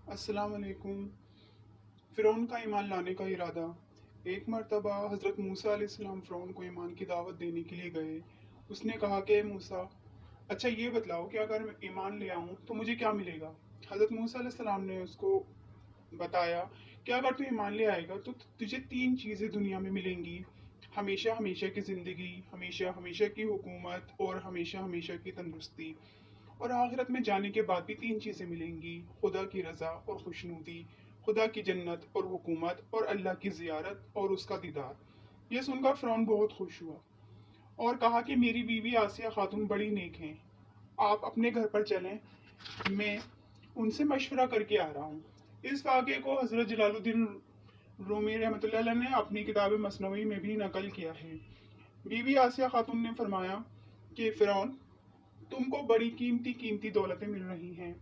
अस्सलाम वालेकुम। फ़िरौन का ईमान लाने का इरादा। एक मर्तबा हज़रत मूसा अलैहिस्सलाम फ़िरौन को ईमान की दावत देने के लिए गए। उसने कहा कि मूसा, अच्छा ये बतलाओ कि अगर मैं ईमान ले आऊँ तो मुझे क्या मिलेगा। हज़रत मूसा अलैहिस्सलाम ने उसको बताया कि अगर तू ईमान ले आएगा तो तुझे तीन चीज़ें दुनिया में मिलेंगी। हमेशा हमेशा की ज़िंदगी, हमेशा हमेशा की हुकूमत और हमेशा हमेशा की तंदुरुस्ती। और आखिरत में जाने के बाद भी तीन चीज़ें मिलेंगी, खुदा की रज़ा और खुशनुदी, खुदा की जन्नत और हुकूमत, और अल्लाह की ज़ियारत और उसका दीदार। ये सुनकर फ़िरौन बहुत खुश हुआ और कहा कि मेरी बीवी आसिया खातून बड़ी नेक हैं, आप अपने घर पर चलें, मैं उनसे मशवरा करके आ रहा हूँ। इस वाक़े को हज़रत जलालुद्दीन रूमी रहमतुल्लाह अलैह ने अपनी किताब मसनवी में भी नकल किया है। बीवी आसिया खातून ने फरमाया कि फ़िरौन, तुमको बड़ी कीमती कीमती दौलतें मिल रही हैं,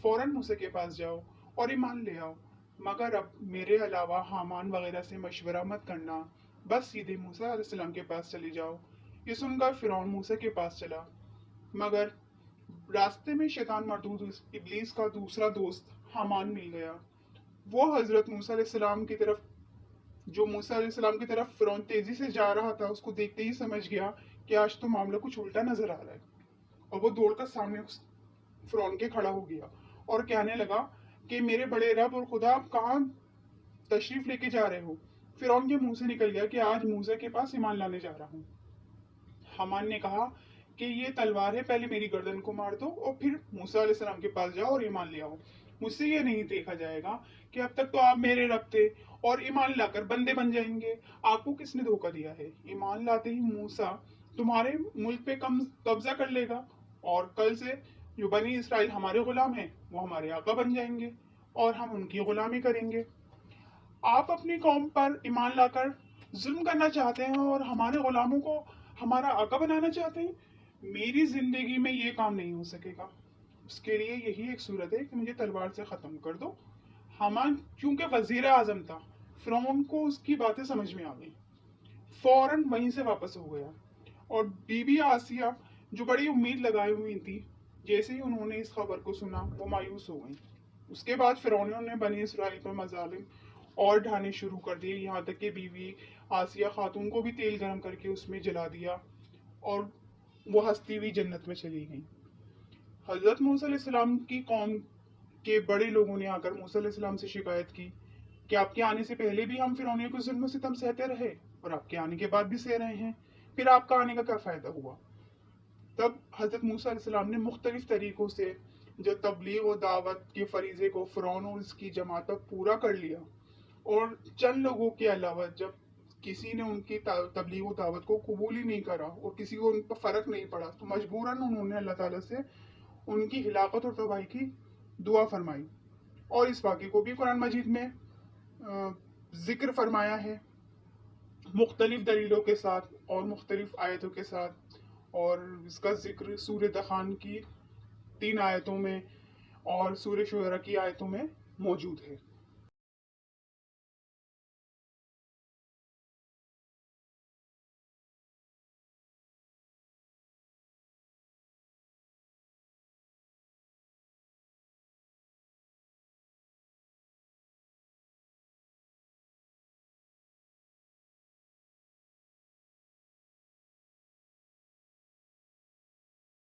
फौरन मूसा के पास जाओ और ईमान ले आओ, मगर अब मेरे अलावा हामान वगैरह से मशवरा मत करना, बस सीधे मूसा अलैहिस्सलाम के पास चले जाओ। ये सुनकर फ़िरौन मूसा के पास चला, मगर रास्ते में शैतान मरदूद इब्लीस का दूसरा दोस्त हामान मिल गया। वो हज़रत मूसा अलैहिस्सलाम की तरफ जो मूसा अलैहिस्सलाम की तरफ फ़िरौन तेज़ी से जा रहा था, उसको देखते ही समझ गया कि आज तो मामला कुछ उल्टा नज़र आ रहा है। और वो दौड़कर सामने उस फ़िरौन के खड़ा हो गया और कहने लगा कि मेरे बड़े रब और खुदा, आप कहाँ तशरीफ लेके जा रहे हो। फ़िरौन के मुंह से निकल गया कि आज मूसा के पास ईमान लाने जा रहा हूँ। हमान ने कहा कि ये तलवार है, पहले मेरी गर्दन को मार दो और फिर मूसा अलैहिस्सलाम के पास जाओ और ईमान ले आओ। मुझसे ये नहीं देखा जाएगा कि अब तक तो आप मेरे रब थे और ईमान लाकर बंदे बन जाएंगे। आपको किसने धोखा दिया है। ईमान लाते ही मूसा तुम्हारे मुल्क पे कम कब्जा कर लेगा और कल से जो बनी इसराइल हमारे गुलाम हैं वो हमारे आका बन जाएंगे और हम उनकी गुलामी करेंगे। आप अपनी कौम पर ईमान लाकर जुल्म करना चाहते हैं और हमारे गुलामों को हमारा आका बनाना चाहते हैं। मेरी जिंदगी में ये काम नहीं हो सकेगा। उसके लिए यही एक सूरत है कि मुझे तलवार से ख़त्म कर दो। हामान चूंकि वजीर आजम था, फ़िरौन को उसकी बातें समझ में आ गई, फौरन वहीं से वापस हो गया। और बीबी आसिया जो बड़ी उम्मीद लगाई हुई थी, जैसे ही उन्होंने इस खबर को सुना वो मायूस हो गई। उसके बाद फ़िरौन ने बनी इसराइल पर मजालिम और ढाने शुरू कर दिए, यहाँ तक कि बीवी आसिया खातून को भी तेल गर्म करके उसमें जला दिया और वो हंसती हुई जन्नत में चली गई। हज़रत मूसा अलैहिस्सलाम की कौम के बड़े लोगों ने आकर मूसा अलैहिस्सलाम से शिकायत की कि आपके आने से पहले भी हम फ़िरौन के जुल्म सितम सहते रहे और आपके आने के बाद भी सह रहे हैं, फिर आपका आने का क्या फ़ायदा हुआ। तब हज़रत मूसा अलैहिस्सलाम ने मुख्तलिफ तरीक़ों से जो तबलीग और दावत के फ़रीज़े को फ़िरौन और इसकी जमात तक पूरा कर लिया, और चंद लोगों के अलावा जब किसी ने उनकी तबलीग और दावत को कबूल ही नहीं करा और किसी को उन पर फ़र्क नहीं पड़ा, तो मजबूरन उन्होंने अल्लाह ताला से उनकी हिलाकत और तबाही की दुआ फरमाई। और इस वाक़े को भी कुरान मजीद में ज़िक्र फरमाया है, मुख्तलिफ दलीलों के साथ और मुख्तलिफ आयतों के साथ। और इसका ज़िक्र सूरह दखान की 3 आयतों में और सूरह शुअरा की आयतों में मौजूद है।